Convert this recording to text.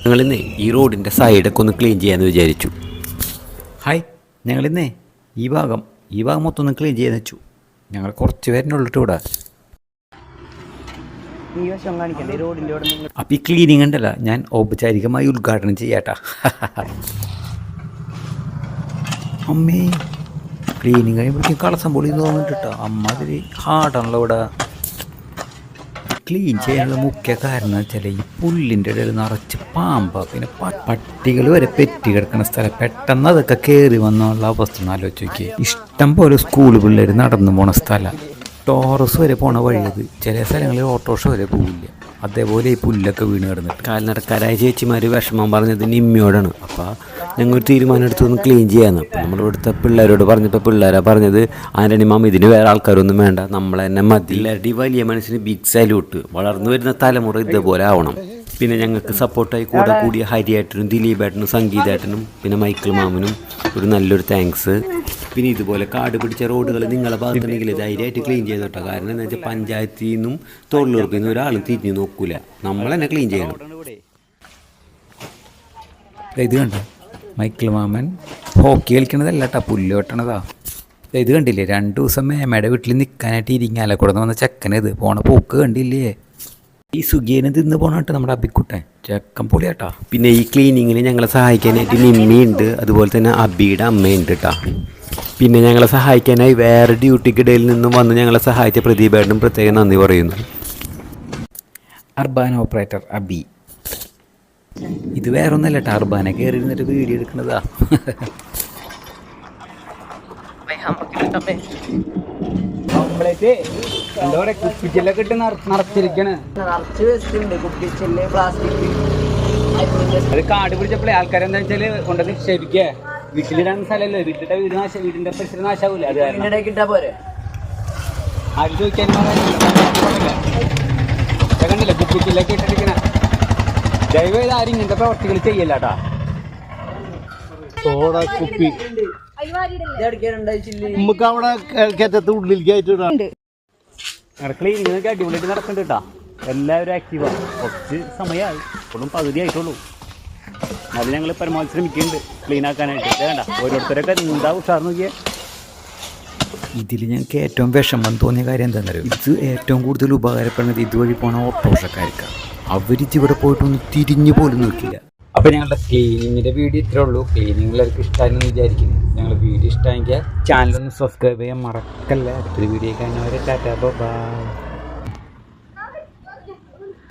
ഞങ്ങളിന്നേ ഈ റോഡിൻ്റെ സൈഡൊക്കെ ഒന്ന് ക്ലീൻ ചെയ്യാമെന്ന് വിചാരിച്ചു. ഹായ്, ഞങ്ങളിന്നേ ഈ ഭാഗം മൊത്തം ഒന്ന് ക്ലീൻ ചെയ്യാന്ന് വെച്ചു. ഞങ്ങൾ കുറച്ച് പേരിനുള്ളിട്ട് ഇവിടെ. അപ്പം ഈ ക്ലീനിങ് ഉണ്ടല്ല, ഞാൻ ഔപചാരികമായി ഉദ്ഘാടനം ചെയ്യാട്ടാ. അമ്മേ, ക്ലീനിങ് കഴിയുമ്പോഴേക്കും കളസം പൊളി തോന്നിട്ടാ. അമ്മ അതിൽ ഹാർഡാണല്ലോ ഇവിടെ. ക്ലീൻ ചെയ്യാനുള്ള മുഖ്യ കാരണം എന്ന് വെച്ചാൽ ഈ പുല്ലിൻ്റെ ഇടയിൽ നിറച്ച് പാമ്പ, പിന്നെ പട്ടികൾ വരെ പെറ്റി കിടക്കുന്ന സ്ഥലം. പെട്ടെന്ന് അതൊക്കെ കയറി വന്നുള്ള അവസ്ഥ ഒന്ന് ആലോചിച്ച് നോക്കിയേ. ഇഷ്ടം പോലെ സ്കൂൾ പിള്ളേർ നടന്നു പോണ സ്ഥലം, ടോറസ് വരെ പോണ വഴിയത്. ചില സ്ഥലങ്ങളിൽ ഓട്ടോറിക്ഷ വരെ പോവില്ല. അതേപോലെ ഈ പുല്ലൊക്കെ വീണ് കിടന്നിട്ട് കാൽനടക്കാരായ ചേച്ചിമാർ വിഷമം പറഞ്ഞത് നിമ്മിയോടാണ്. അപ്പോൾ ഞങ്ങൾ തീരുമാനം എടുത്തൊന്ന് ക്ലീൻ ചെയ്യാമെന്ന്. അപ്പോൾ നമ്മളിവിടുത്തെ പിള്ളേരോട് പറഞ്ഞപ്പോൾ പിള്ളേരാ പറഞ്ഞത്, ആൻ്റണി മാമ ഇതിന് വേറെ ആൾക്കാരൊന്നും വേണ്ട, നമ്മൾ തന്നെ മതി. എല്ലാവരുടെ ഈ വലിയ മനസ്സിന് ബിഗ് സല്യൂട്ട്. വളർന്നു വരുന്ന തലമുറ ഇതേപോലെ ആവണം. പിന്നെ ഞങ്ങൾക്ക് സപ്പോർട്ടായി കൂടിയ ഹരിയേട്ടനും ദിലീപേട്ടനും സംഗീതേട്ടനും പിന്നെ മൈക്കിൾ മാമനും ഒരു നല്ലൊരു താങ്ക്സ്. പിന്നെ ഇതുപോലെ കാട് പിടിച്ച റോഡുകൾ നിങ്ങളെ ഭാഗത്തുണ്ടെങ്കിൽ ധൈര്യമായിട്ട് ക്ലീൻ ചെയ്തോട്ടെ. കാരണം എന്താ വെച്ചാൽ പഞ്ചായത്തിൽ നിന്നും തൊഴിലുറപ്പിൽ നിന്നും ഒരാളും തിരിഞ്ഞു നോക്കൂല, നമ്മൾ തന്നെ ക്ലീൻ ചെയ്യണം. ഇത് കണ്ട മൈക്കിൾ മാമൻ ഹോക്കി കളിക്കണതല്ല കേട്ടോ, പുല്ല് വെട്ടണതാ. ഇത് കണ്ടില്ലേ, 2 ദിവസം മേമയുടെ വീട്ടിൽ നിൽക്കാനായിട്ട് ഇരിങ്ങാലക്കുട വന്ന ചെക്കനത് പോണ പോക്ക് കണ്ടില്ലേ. ഈ സുഖിയനെ തിന്ന് പോണാട്ടോ നമ്മുടെ അബിക്കുട്ടൻ, ചെക്കൻ പൊളിയാട്ടാ. പിന്നെ ഈ ക്ലീനിങ്ങിന് ഞങ്ങളെ സഹായിക്കാനായിട്ട് നിമ്മിയുണ്ട്, അതുപോലെ തന്നെ അബിയുടെ അമ്മയുണ്ട് കേട്ടോ. പിന്നെ ഞങ്ങളെ സഹായിക്കാനായി വേറെ ഡ്യൂട്ടിക്കിടയിൽ നിന്നും വന്ന് ഞങ്ങളെ സഹായിച്ച പ്രദീപേട്ടനും പ്രത്യേകം നന്ദി പറയുന്നു. Urban operator Abi. ഇത് വേറെ ഒന്നല്ല കേട്ടോ, അർബാനെ കയറി ഇരുന്നിട്ട് വീഡിയോ എടുക്കുന്നതാ. കുപ്പിച്ചെല്ലൊക്കെ ഇട്ട് നിറച്ചിരിക്കണ്. അത് കാട് പിടിച്ചപ്പോഴേ ആൾക്കാരെന്താ വെച്ചാല് കൊണ്ട് നിക്ഷേപിക്കുക. വീട്ടിലിടാൻ സ്ഥലമല്ലേ, വീടിന്റെ പരിസരം നാശാവൂല. അത് ആര് ചോദിക്കാൻ കണ്ടില്ല, കുപ്പിച്ചെല്ലൊക്കെ ഇട്ടിരിക്കണ. ദയവേത് ആരും ഇങ്ങനത്തെ പ്രവർത്തികൾ ചെയ്യല്ലാട്ടാ. സോഡ കുപ്പി നമുക്ക് അവിടെ കയറ്റത്ത് ഉള്ളിലേക്കായിട്ട് ക്ലീനിങ്ങൊക്കെ അടിപൊളിയായിട്ട് നടക്കുന്നുണ്ട് കേട്ടോ. എല്ലാവരും ആക്റ്റീവാണ്. കുറച്ച് സമയമായി, ഇപ്പോഴും പകുതി ആയിട്ടുള്ളൂ. അത് ഞങ്ങൾ പരമാവധി ശ്രമിക്കുന്നുണ്ട് ക്ലീൻ ആക്കാനായിട്ട്. വേണ്ട ഓരോരുത്തരൊക്കെ എന്താ ഉഷാർ നോക്കിയേ. ഇതിൽ ഞങ്ങൾക്ക് ഏറ്റവും വിഷമം തോന്നിയ കാര്യം എന്താണെന്നറിയോ, ഇത് ഏറ്റവും കൂടുതൽ ഉപകാരപ്പെടുന്നത് ഇതുവഴി പോണ ഓട്ടോറിക്ഷക്കാർക്കാണ്. അവരിവിടെ പോയിട്ടൊന്നും തിരിഞ്ഞു പോലും നോക്കില്ല. അപ്പോൾ ഞങ്ങളുടെ ക്ലീനിങ്ങിൻ്റെ വീഡിയോ ഇത്രേ ഉള്ളൂ. ക്ലീനിങ് എല്ലാവർക്കും ഇഷ്ടമായെന്ന് വിചാരിക്കുന്നു. ഞങ്ങൾ വീഡിയോ ഇഷ്ടമായെങ്കിൽ ചാനലൊന്ന് സബ്സ്ക്രൈബ് ചെയ്യാൻ മറക്കല്ല. അടുത്തൊരു വീഡിയോ കാണുന്നവരെ ടാറ്റാ ബൈ.